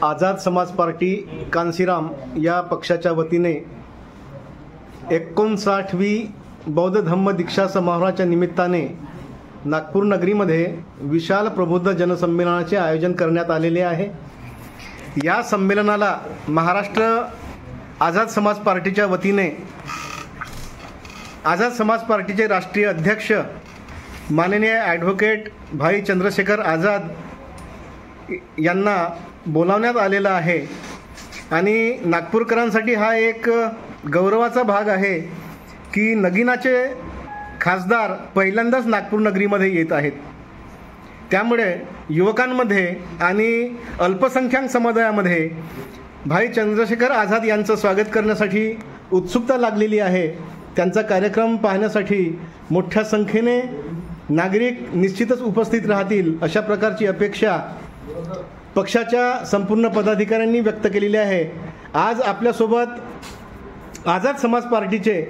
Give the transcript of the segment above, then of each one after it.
आझाद समाज पार्टी कांशीराम या पक्षाच्या वतीने 59वी बौद्ध धम्म दीक्षा समारोहाच्या निमित्ताने नागपूर नगरीमध्ये विशाल प्रबुद्ध जनसंमेलनाचे आयोजन करण्यात आलेले आहे। या संमेलनाला महाराष्ट्र आझाद समाज पार्टीच्या वतीने आझाद समाज पार्टीचे राष्ट्रीय अध्यक्ष माननीय ॲडव्होकेट भाई चंद्रशेखर आझाद यांना बोलावण्यात आलेला आहे आणि नागपूरकरांसाठी हा एक गौरवाचा भाग आहे की नगीनाचे खासदार पहिल्यांदाच नागपूर नगरीमध्ये येत आहेत। त्यामुळे युवकांमध्ये आणि अल्पसंख्याक समुदायामध्ये भाई चंद्रशेखर आझाद यांचं स्वागत करण्यासाठी उत्सुकता लागलेली आहे। त्यांचा कार्यक्रम पाहण्यासाठी मोठ्या संख्येने नागरिक निश्चितच उपस्थित राहतील अशा प्रकारची अपेक्षा पक्षाच्या संपूर्ण पदाधिकाऱ्यांनी व्यक्त केलेली आहे। आज आपल्यासोबत आझाद समाज पार्टीचे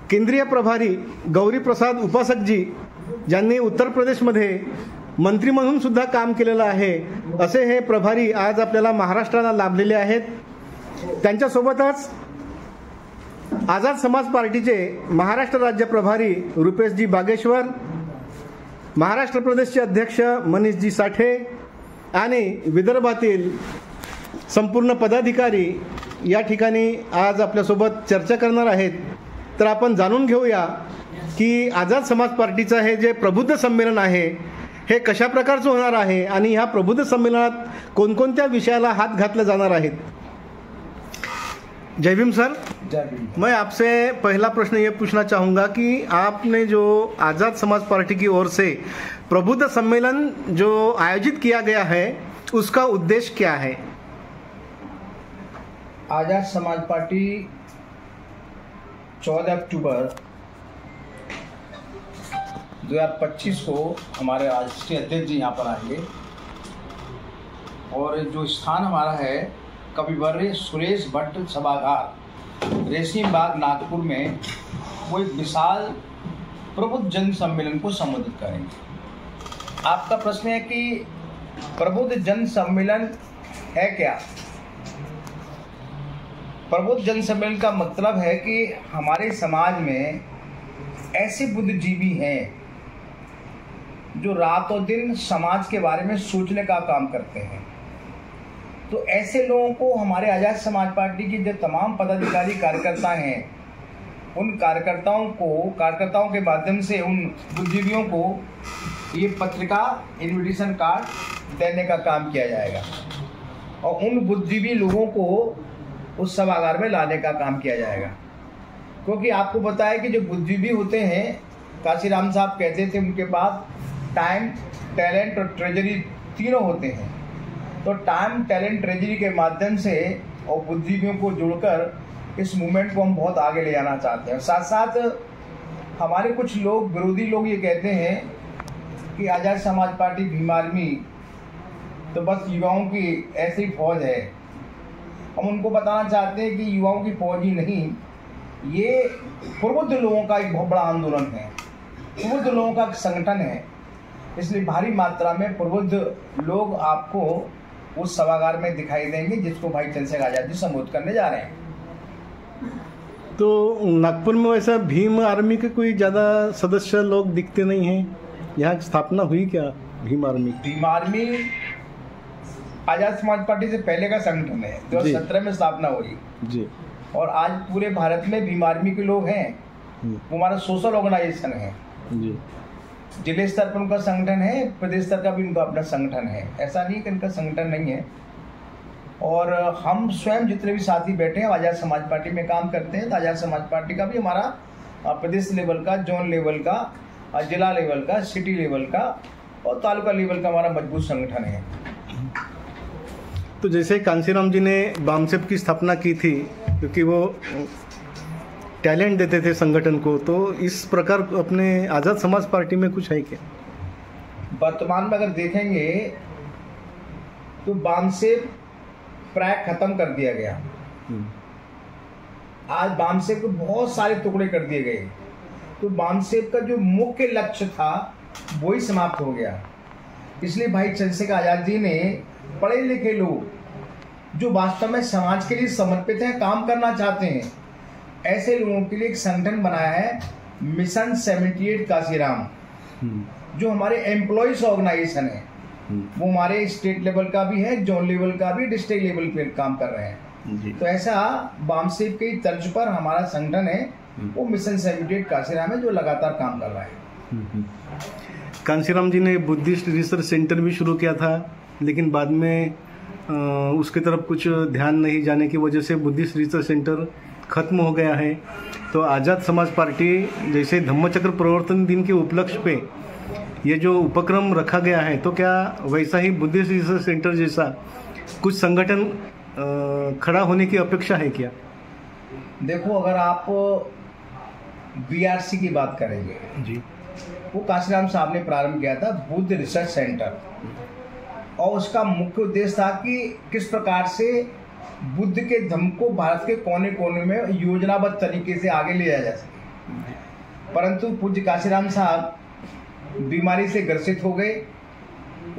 केंद्रीय प्रभारी गौरी प्रसाद उपासकजी, ज्यांनी उत्तर प्रदेशमध्ये मंत्री म्हणून सुद्धा काम केलेलं आहे, असे हे प्रभारी आज आपल्याला महाराष्ट्राला लाभलेले आहेत। त्यांच्यासोबतच आझाद समाज पार्टीचे महाराष्ट्र राज्य प्रभारी रुपेशजी बागेश्वर, महाराष्ट्र प्रदेशचे अध्यक्ष मनीषजी साठे आणि विदर्भातील संपूर्ण पदाधिकारी या ठिकाणी आज आपल्यासोबत चर्चा करणार आहेत। तर आपण जाणून घेऊया की आझाद समाज पार्टीचं हे जे प्रबुद्ध संमेलन आहे हे कशा प्रकारचं होणार आहे आणि ह्या प्रबुद्ध संमेलनात कोणकोणत्या विषयाला हात घातले जाणार आहेत। जय भीम सर। जय भीम। मैं आपसे पहला प्रश्न ये पूछना चाहूँगा कि आपने जो आज़ाद समाज पार्टी की ओर से प्रबुद्ध सम्मेलन जो आयोजित किया गया है उसका उद्देश्य क्या है। आज़ाद समाज पार्टी 14 अक्टूबर 2025 को हमारे राष्ट्रीय अध्यक्ष जी यहाँ पर आएंगे और जो स्थान हमारा है कविवर्य सुरेश भट्ट सभागार रेशीम बाग नागपुर में वो एक विशाल प्रबुद्ध जन सम्मेलन को संबोधित करेंगे। आपका प्रश्न है कि प्रबुद्ध जन सम्मेलन है क्या। प्रबुद्ध जन सम्मेलन का मतलब है कि हमारे समाज में ऐसे बुद्धिजीवी हैं जो रातों दिन समाज के बारे में सोचने का काम करते हैं। तो ऐसे लोगों को हमारे आज़ाद समाज पार्टी के जो तमाम पदाधिकारी कार्यकर्ता हैं उन कार्यकर्ताओं के माध्यम से उन बुद्धिजीवियों को ये पत्रिका इन्विटेशन कार्ड देने का काम किया जाएगा और उन बुद्धिजीवी लोगों को उस सभागार में लाने का काम किया जाएगा। क्योंकि आपको बताया कि जो बुद्धिजीवी होते हैं, काशीराम साहब कहते थे उनके पास टाइम, टैलेंट और ट्रेजरी तीनों होते हैं। तो टाइम, टैलेंट, ट्रेजरी के माध्यम से और बुद्धिजीवियों को जोड़कर इस मूवमेंट को हम बहुत आगे ले जाना चाहते हैं। साथ साथ हमारे कुछ लोग, विरोधी लोग ये कहते हैं कि आज़ाद समाज पार्टी भीम आर्मी तो बस युवाओं की ऐसी फौज है। हम उनको बताना चाहते हैं कि युवाओं की फौज ही नहीं, ये प्रबुद्ध लोगों का एक बहुत बड़ा आंदोलन है, प्रबुद्ध लोगों का संगठन है। इसलिए भारी मात्रा में प्रबुद्ध लोग आपको उस सभागार में दिखाई देंगे जिसको भाई चंद्रशेखर आज़ाद जी संबोधित करने जा रहे हैं। तो नागपुर में वैसा भीम आर्मी के कोई ज़्यादा सदस्य लोग दिखते नहीं हैं, यहाँ स्थापना हुई क्या भीम आर्मी? भीम आर्मी आज़ाद समाज पार्टी से पहले का संगठन है, 2017 में स्थापना हुई जी। और आज पूरे भारत में भीम आर्मी के लोग हैं, वो हमारा सोशल ऑर्गेनाइजेशन है जी। जिले स्तर पर उनका संगठन है, प्रदेश स्तर का भी उनका अपना संगठन है। ऐसा नहीं कि इनका संगठन नहीं है। और हम स्वयं जितने भी साथी बैठे हैं आज़ाद समाज पार्टी में काम करते हैं, तो आज़ाद समाज पार्टी का भी हमारा प्रदेश लेवल का, जोन लेवल का, जिला लेवल का, सिटी लेवल का और तालुका लेवल का हमारा मजबूत संगठन है। तो जैसे कांशीराम जी ने बामसेप की स्थापना की थी क्योंकि वो टैलेंट देते थे संगठन को, तो इस प्रकार अपने आज़ाद समाज पार्टी में कुछ है क्या? वर्तमान में अगर देखेंगे तो बामसेप प्राय खत्म कर दिया गया। आज बामसेप को बहुत सारे टुकड़े कर दिए गए। तो बामसेप का जो मुख्य लक्ष्य था वही समाप्त हो गया। इसलिए भाई चंद्रशेखर आज़ाद जी ने पढ़े लिखे लोग जो वास्तव में समाज के लिए समर्पित हैं, काम करना चाहते हैं, ऐसे लोगों के लिए एक संगठन बनाया है मिशन 78 काशीराम, जो हमारे एम्प्लॉयज ऑर्गेनाइजेशन है। वो हमारे स्टेट लेवल का भी है, जोन लेवल का भी, डिस्ट्रिक्ट लेवल पे काम कर रहे हैं। तो ऐसा बामसेव की तर्ज पर हमारा संगठन है, वो मिशन 78 काशीराम है, जो लगातार काम कर रहा है। कांशीराम जी ने बुद्धिस्ट रिसर्च सेंटर भी शुरू किया था, लेकिन बाद में उसके तरफ कुछ ध्यान नहीं जाने की वजह से बुद्धिस्ट रिसर्च सेंटर खत्म हो गया है। तो आज़ाद समाज पार्टी जैसे धम्मचक्र प्रवर्तन दिन के उपलक्ष्य पे ये जो उपक्रम रखा गया है, तो क्या वैसा ही बुद्धिस्ट रिसर्च सेंटर जैसा कुछ संगठन खड़ा होने की अपेक्षा है क्या? देखो, अगर आप BRC की बात करेंगे जी, वो काशीराम साहब ने प्रारंभ किया था बुद्ध रिसर्च सेंटर, और उसका मुख्य उद्देश्य था कि किस प्रकार से बुद्ध के धम्म को भारत के कोने कोने में योजनाबद्ध तरीके से आगे ले जाया जा सके। परंतु पूज्य काशीराम साहब बीमारी से ग्रसित हो गए।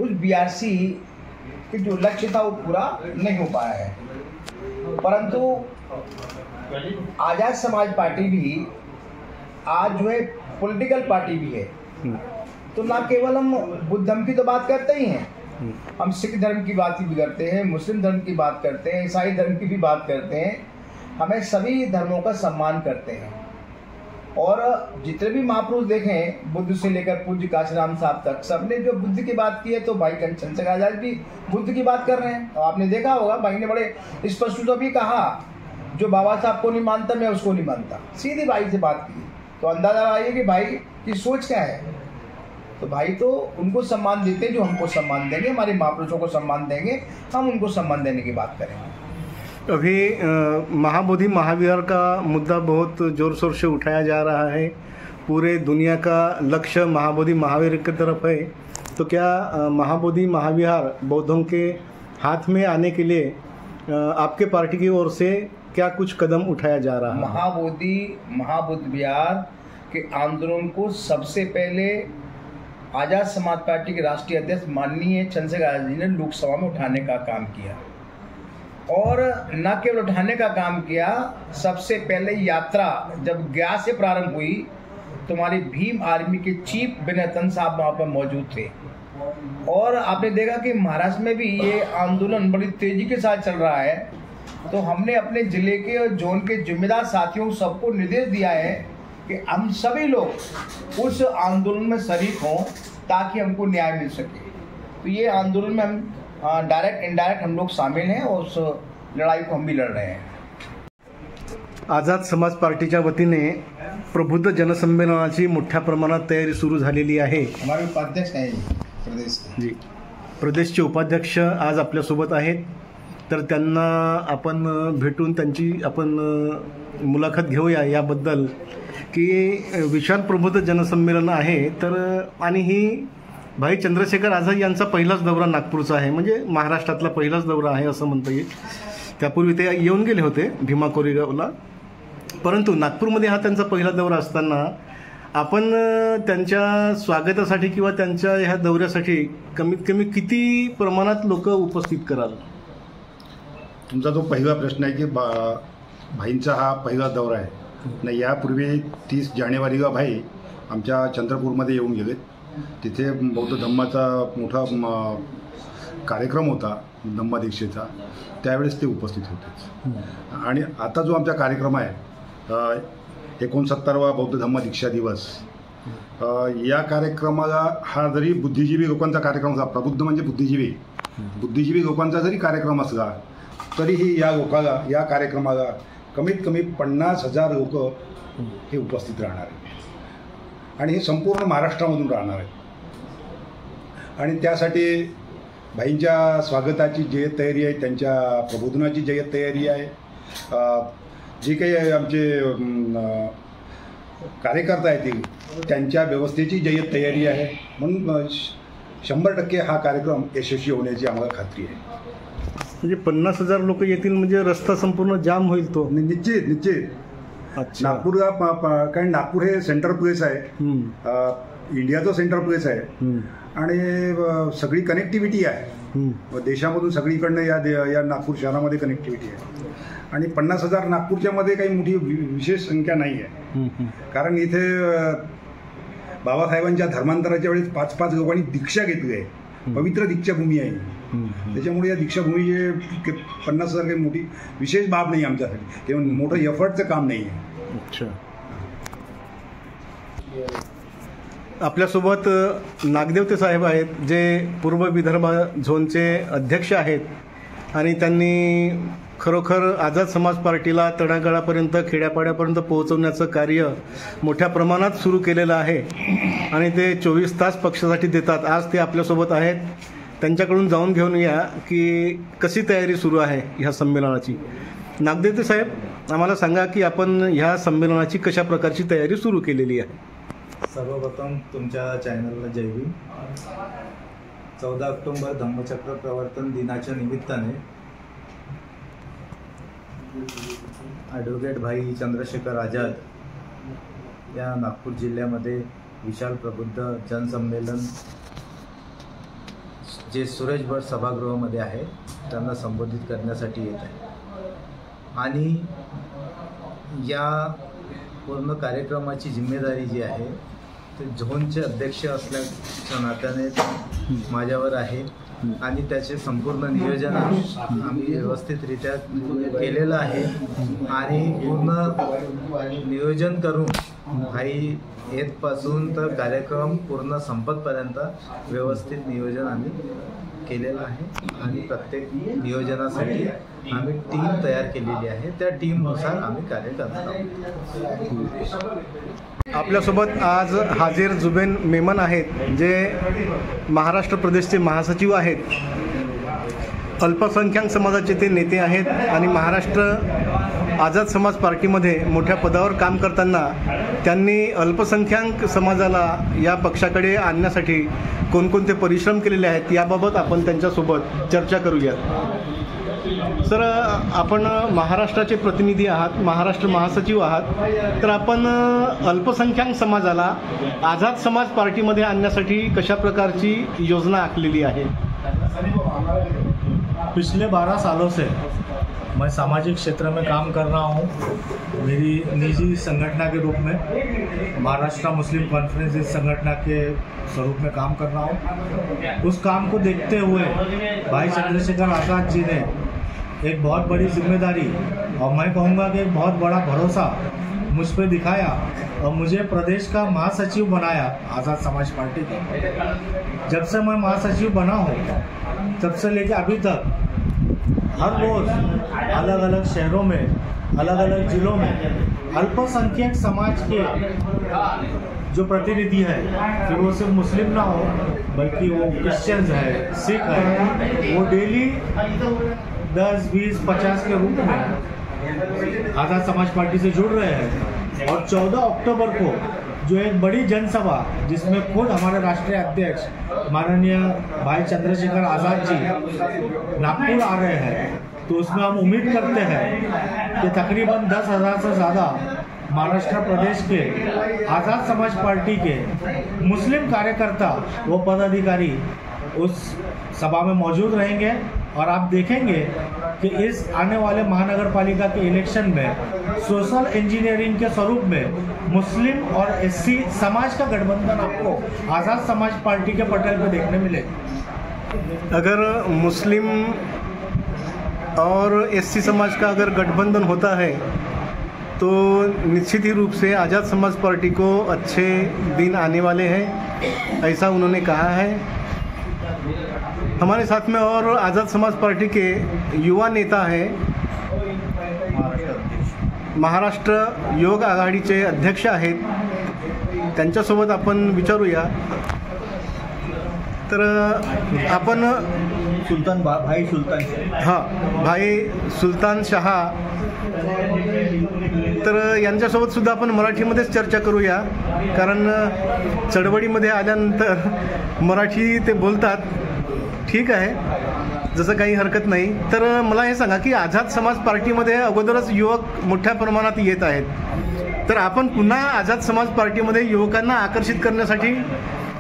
उस BRC के जो लक्ष्य था वो पूरा नहीं हो पाया है। परंतु आजाद समाज पार्टी भी आज जो है पॉलिटिकल पार्टी भी है। तो ना केवल हम बुद्ध धर्म की तो बात करते ही हैं, हम सिख धर्म की बात भी करते हैं, मुस्लिम धर्म की बात करते हैं, ईसाई धर्म की भी बात करते हैं। हमें सभी धर्मों का सम्मान करते हैं, और जितने भी महापुरुष देखें, बुद्ध से लेकर पूज्य काशीराम साहब तक, सबने जो बुद्ध की बात की है, तो भाई चंद्रशेखर आजाद भी बुद्ध की बात कर रहे हैं। तो आपने देखा होगा, भाई ने बड़े स्पष्ट तो भी कहा, जो बाबा साहब को नहीं मानता मैं उसको नहीं मानता, सीधी भाई से बात की। तो अंदाजा लगाइए कि भाई की सोच क्या है। तो भाई तो उनको सम्मान देते हैं जो हमको सम्मान देंगे, हमारे महापुरुषों को सम्मान देंगे, हम उनको सम्मान देने की बात करेंगे। अभी महाबोधि महाविहार का मुद्दा बहुत जोर शोर से उठाया जा रहा है, पूरे दुनिया का लक्ष्य महाबोधि महावीर की तरफ है। तो क्या महाबोधि महाविहार बौद्धों के हाथ में आने के लिए आपके पार्टी की ओर से क्या कुछ कदम उठाया जा रहा है? महाबोधि विहार के आंदोलन को सबसे पहले आजाद समाज पार्टी के राष्ट्रीय अध्यक्ष माननीय चंद्रशेखर आजाद जी ने लोकसभा में उठाने का काम किया, और न केवल उठाने का काम किया, सबसे पहले यात्रा जब गया से प्रारंभ हुई तो हमारी भीम आर्मी के चीफ विनयतन साहब वहाँ पर मौजूद थे। और आपने देखा कि महाराष्ट्र में भी ये आंदोलन बड़ी तेजी के साथ चल रहा है। तो हमने अपने जिले के और जोन के जिम्मेदार साथियों सबको निर्देश दिया है कि हम सभी लोग उस आंदोलन में शरीक हों ताकि हमको न्याय मिल सके। तो ये आंदोलन में हम डायरेक्ट इनडायरेक्ट हम लोग शामिल हैं, और उस लड़ाई को हम भी लड़ रहे हैं। आझाद समाज पार्टीच्या वतीने प्रबुद्ध जनसंमेलनाची मोठ्या प्रमाणात तयारी सुरू झालेली आहे। हमारे उपाध्यक्ष हैं प्रदेश के। जी, प्रदेशचे उपाध्यक्ष आज आपल्यासोबत आहेत, तर त्यांना आपण भेटून त्यांची आपण मुलाखत घेऊया याबद्दल की विशाल प्रबुद्ध जनसंमेलन आहे। तर आणि ही भाई चंद्रशेखर आझाद यांचा पहिलाच दौरा नागपूरचा आहे, म्हणजे महाराष्ट्रातला पहिलाच दौरा आहे असं म्हणता येईल। त्यापूर्वी ते येऊन गेले होते भीमा कोरेगावला, परंतु नागपूरमध्ये हा त्यांचा पहिला दौरा असताना आपण त्यांच्या स्वागतासाठी किंवा त्यांच्या ह्या दौऱ्यासाठी कमीत कमी किती प्रमाणात लोक उपस्थित कराल? तुमचा जो पहिला प्रश्न आहे की भाईंचा हा पहिला दौरा आहे नाही, यापूर्वी 30 जानेवारीला भाई आमच्या चंद्रपूरमध्ये येऊन गेले। तिथे बौद्ध धम्माचा मोठा कार्यक्रम होता धम्मदीक्षेचा, त्यावेळेस ते उपस्थित होते। आणि आता जो आमचा कार्यक्रम आहे 69वा बौद्ध धम्म दीक्षा दिवस, या कार्यक्रमाला हा जरी बुद्धिजीवी लोकांचा कार्यक्रम असला, प्रबुद्ध म्हणजे बुद्धिजीवी लोकांचा जरी कार्यक्रम असला तरीही या कार्यक्रमाला कमीत कमी 50,000 लोक हे उपस्थित राहणार आहेत, आणि हे संपूर्ण महाराष्ट्रामधून राहणार आहेत। आणि त्यासाठी भाईंच्या स्वागताची जे तयारी आहे, त्यांच्या प्रबोधनाची जे तयारी आहे, जी काही आमचे कार्यकर्ता आहेत त्यांच्या व्यवस्थेची जे तयारी आहे, म्हणून 100% हा कार्यक्रम यशस्वी होण्याची आम्हाला खात्री आहे। म्हणजे 50,000 लोक येतील म्हणजे रस्ता संपूर्ण जाम होईल तो? निश्चित। अच्छा, नागपूरला कारण नागपूर हे सेंटर प्लेस आहे, इंडियाचं सेंटर प्लेस आहे, आणि सगळी कनेक्टिव्हिटी आहे। व देशामधून सगळीकडनं या नागपूर शहरामध्ये कनेक्टिव्हिटी आहे आणि 50,000 नागपूरच्या मध्ये काही मोठी विशेष संख्या नाही आहे. कारण इथे बाबासाहेबांच्या धर्मांतराच्या वेळेस 5-5 लोकांनी दीक्षा घेतली आहे. पवित्र दीक्षाभूमी आहे. त्याच्यामुळे या दीक्षाभूमीचे 50,000 काही मोठी विशेष बाब नाही आमच्यासाठी. ते मोठं एफर्टचं काम नाही आहे. अच्छा. आपल्यासोबत नागदेवते साहेब आहेत, जे पूर्व विदर्भ झोनचे अध्यक्ष आहेत आणि त्यांनी खरोखर आझाद समाज पार्टीला तळागाळापर्यंत खेड्यापाड्यापर्यंत पोहोचवण्याचं कार्य मोठ्या प्रमाणात सुरू केलेलं आहे आणि ते 24 तास पक्षासाठी देतात. आज ते आपल्यासोबत आहेत. त्यांच्याकडून जाऊन घेऊन या की कशी तयारी सुरू आहे ह्या संमेलनाची. नागदेवते साहेब, आम्हाला सांगा की आपण ह्या संमेलनाची कशा प्रकारची तयारी सुरू केलेली आहे. सर्वप्रथम तुमच्या चॅनलला जय भीम. 14 ऑक्टोबर धम्मचक्र प्रवर्तन दिनाच्या निमित्ताने ॲडव्होकेट भाई चंद्रशेखर आझाद या नागपूर जिल्ह्यामध्ये विशाल प्रबुद्ध जनसंमेलन जे सुरेश भट सभागृहामध्ये आहे त्यांना संबोधित करण्यासाठी येत आहे. आणि या पूर्ण कार्यक्रमाची जिम्मेदारी जी आहे ते झोनचे अध्यक्ष असल्याच्या नात्याने माझ्यावर आहे आणि त्याचे संपूर्ण नियोजन आम्ही व्यवस्थितरित्या केलेलं आहे आणि पूर्ण नियोजन करून भाई येतपासून तर कार्यक्रम पूर्ण संपतपर्यंत व्यवस्थित नियोजन आम्ही केलेलं आहे आणि प्रत्येक नियोजनासाठी आम्ही टीम तयार केलेली आहे. त्या टीमनुसार आम्ही कार्य करत आहोत. आपल्यासोबत आज हाजीर जुबेन मेमन आहेत, जे महाराष्ट्र प्रदेशचे महासचिव आहेत. अल्पसंख्याक समाजाचे ते नेते आहेत आणि महाराष्ट्र आझाद समाज पार्टीमध्ये मोठ्या पदावर काम करताना त्यांनी अल्पसंख्याक समाजाला या पक्षाकडे आणण्यासाठी कोणकोणते परिश्रम केलेले आहेत याबाबत आपण त्यांच्यासोबत चर्चा करूया. सर, आपण महाराष्ट्राचे प्रतिनिधी आहात, महाराष्ट्र महासचिव आहात, तर आपण अल्पसंख्याक समाजाला आझाद समाज पार्टीमध्ये आणण्यासाठी कशा प्रकारची योजना आखलेली आहे. पिछले 12 सालों से मैं सामाजिक क्षेत्र में काम कर रहा हूँ. मेरी निजी संगठना के रूप में महाराष्ट्र मुस्लिम कॉन्फ्रेंस इस संगठना के स्वरूप में काम कर रहा हूँ. उस काम को देखते हुए भाई चंद्रशेखर आज़ाद जी ने एक बहुत बड़ी जिम्मेदारी और मैं कहूँगा कि एक बहुत बड़ा भरोसा मुझ पर दिखाया और मुझे प्रदेश का महासचिव बनाया आज़ाद समाज पार्टी का. जब से मैं महासचिव बना हूँ तब से लेकर अभी तक हर रोज़ अलग अलग शहरों में, अलग अलग जिलों में अल्पसंख्यक समाज के जो प्रतिनिधि है, फिर वो सिर्फ मुस्लिम ना हो बल्कि वो क्रिश्चियंस है, सिख है, वो डेली 10, 20, 50 के रूप में आज़ाद समाज पार्टी से जुड़ रहे हैं. और 14 अक्टूबर को जो एक बड़ी जनसभा जिसमें खुद हमारे राष्ट्रीय अध्यक्ष माननीय भाई चंद्रशेखर आज़ाद जी नागपुर आ रहे हैं, तो उसमें हम उम्मीद करते हैं कि तकरीबन 10,000 से ज़्यादा महाराष्ट्र प्रदेश के आज़ाद समाज पार्टी के मुस्लिम कार्यकर्ता व पदाधिकारी उस सभा में मौजूद रहेंगे. और आप देखेंगे कि इस आने वाले महानगर पालिका के इलेक्शन में सोशल इंजीनियरिंग के स्वरूप में मुस्लिम और एससी समाज का गठबंधन आपको आज़ाद समाज पार्टी के पटल पर देखने मिलेगा. अगर मुस्लिम और एससी समाज का अगर गठबंधन होता है तो निश्चित ही रूप से आज़ाद समाज पार्टी को अच्छे दिन आने वाले हैं, ऐसा उन्होंने कहा है. हमारे साथ में और आज़ाद समाज पार्टी के युवा नेता हैं, महाराष्ट्र योग आघाडीचे अध्यक्ष आहेत. त्यांच्यासोबत आपण विचारूया. तर आपण भाई सुलतान हां भाई सुलतान शहा, तर यांच्यासोबत सुद्धा आपण मराठीमध्येच चर्चा करूया, कारण चळवळीमध्ये आल्यानंतर मराठी ते बोलतात. ठीक आहे, जसं काही हरकत नाही. तर मला हे सांगा की आझाद समाज पार्टीमध्ये अगोदरच युवक मोठ्या प्रमाणात येत आहेत, तर आपण पुन्हा आझाद समाज पार्टीमध्ये युवकांना आकर्षित करण्यासाठी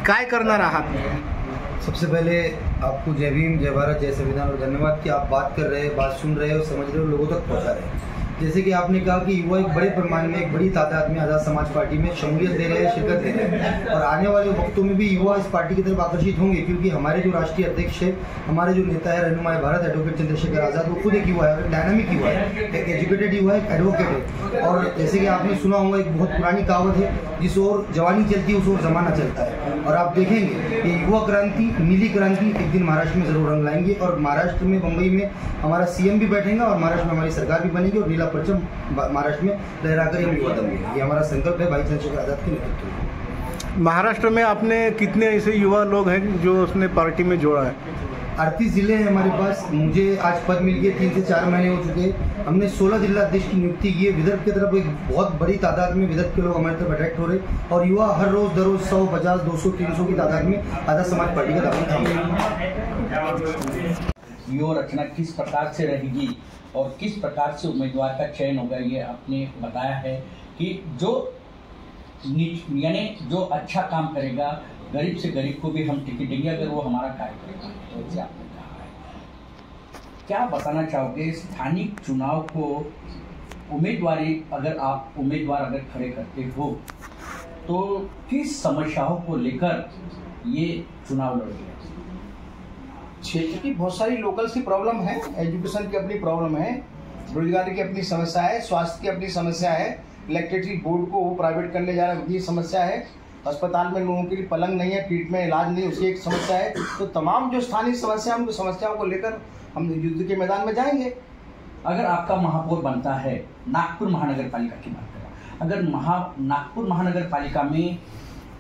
काय करणार आहात सबसे पहले आपको जय भीम, जय भारत, जय संविधान और धन्यवाद कि आप बात कर रहे हैं, बात सुन रहे हो, समझ रहे हो, लोगों तक पहुंचा रहे हैं। जैसे कि आपने कहा कि युवा एक बड़े पैमाने में, एक बड़ी तादाद में आज़ाद समाज पार्टी में शमूलियत दे रहे हैं, शिरकत दे रहे हैं और आने वाले वक्तों में भी युवा इस पार्टी की तरफ आकर्षित होंगे, क्योंकि हमारे जो राष्ट्रीय अध्यक्ष है, हमारे जो नेता है रहनुमाए भारत एडवोकेट चंद्रशेखर आज़ाद, वो खुद एक युवा है, एक डायनामिक युवा है, एक एजुकेटेड युवा है, एक एडवोकेट है। और जैसे कि आपने सुना होगा, एक बहुत पुरानी कहावत है, जिस ओर जवानी चलती है उस ओर जमाना चलता है। और आप देखेंगे कि युवा क्रांति, नीली क्रांति एक दिन महाराष्ट्र में जरूर रंग लाएंगे और महाराष्ट्र में, मुंबई में हमारा सीएम भी बैठेगा और महाराष्ट्र में हमारी सरकार भी बनेगी और नीला परचम महाराष्ट्र में लहराकर हम युवा देंगे। ये हमारा संकल्प है भाई चंद्रशेखर आजाद के नेतृत्व में। महाराष्ट्र में आपने कितने ऐसे युवा लोग हैं जो उसने पार्टी में जोड़ा है? 38 जिले हैं हमारे पास। मुझे आज पद मिल गए, 3 से 4 महीने हो चुके हैं। हमने 16 जिला अध्यक्ष की नियुक्ति की है। विदर्भ की तरफ एक बहुत बड़ी तादाद में विदर्भ के लोग हमारे तरफ अट्रैक्ट हो रहे हैं और युवा हर रोज दररोज 100, 50, 200, 300 की तादाद में आज़ाद समाज पार्टी का दामन थाम रहे हैं। व्यूह रचना किस प्रकार से रहेगी और किस प्रकार से उम्मीदवार का चयन होगा, ये आपने बताया है कि यानी जो अच्छा काम करेगा, गरीब से गरीब को भी हम टिकट देंगे अगर वो हमारा कार्य करेगा। तो ऐसे आपने कहा है। क्या बताना चाहोगे स्थानिक चुनाव को उम्मीदवार अगर खड़े करते हो तो किस समस्याओं को लेकर ये चुनाव लड़ोगे? क्षेत्र की बहुत सारी लोकल सी प्रॉब्लम है, एजुकेशन की अपनी प्रॉब्लम है, रोजगार की अपनी समस्या है, स्वास्थ्य की अपनी समस्या है, इलेक्ट्रिसिटी बोर्ड को वो प्राइवेट करने जा रहा है उसकी समस्या है, अस्पताल में लोगों के लिए पलंग नहीं है, ट्रीटमेंट इलाज नहीं, उसकी एक समस्या है। तो तमाम जो स्थानीय समस्या है उनको समस्याओं को लेकर हम युद्ध के मैदान में जाएंगे। अगर आपका महापौर बनता है, नागपुर महानगर पालिका की बात करें, अगर नागपुर महानगर पालिका में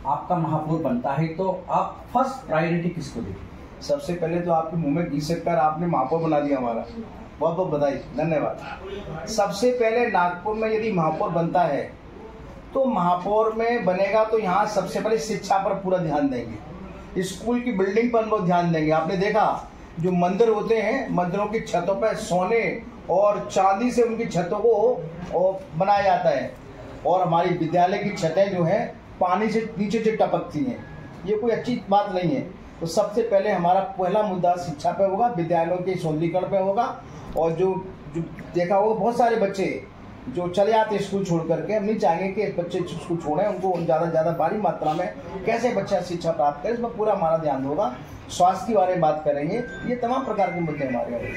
आपका महापौर बनता है तो आप फर्स्ट प्रायोरिटी किसको देंगे? सबसे पहले तो आपके मुंह में घी सेककर आपने महापौर बना दिया हमारा, बहुत बहुत बधाई, धन्यवाद। सबसे पहले नागपुर में यदि महापौर बनता है तो महापौर में बनेगा तो यहाँ सबसे पहले शिक्षा पर पूरा ध्यान देंगे, स्कूल की बिल्डिंग पर बहुत ध्यान देंगे। आपने देखा जो मंदिर होते हैं, मंदिरों की छतों पर सोने और चांदी से उनकी छतों को बनाया जाता है और हमारी विद्यालय की छतें जो है पानी से नीचे से टपकती हैं, ये कोई अच्छी बात नहीं है। तो सबसे पहले हमारा पहला मुद्दा शिक्षा पे होगा, विद्यालयों के सौंदर्यीकरण पे होगा। और जो देखा होगा बहुत सारे बच्चे जो चले आते स्कूल छोड़ करके, हम नहीं चाहेंगे कि बच्चे स्कूल छोड़ें, उनको ज़्यादा से ज़्यादा भारी मात्रा में कैसे बच्चा शिक्षा प्राप्त करे, इसमें पूरा हमारा ध्यान होगा। स्वास्थ्य के बारे में बात करेंगे, ये तमाम प्रकार के मुद्दे हमारे होंगे।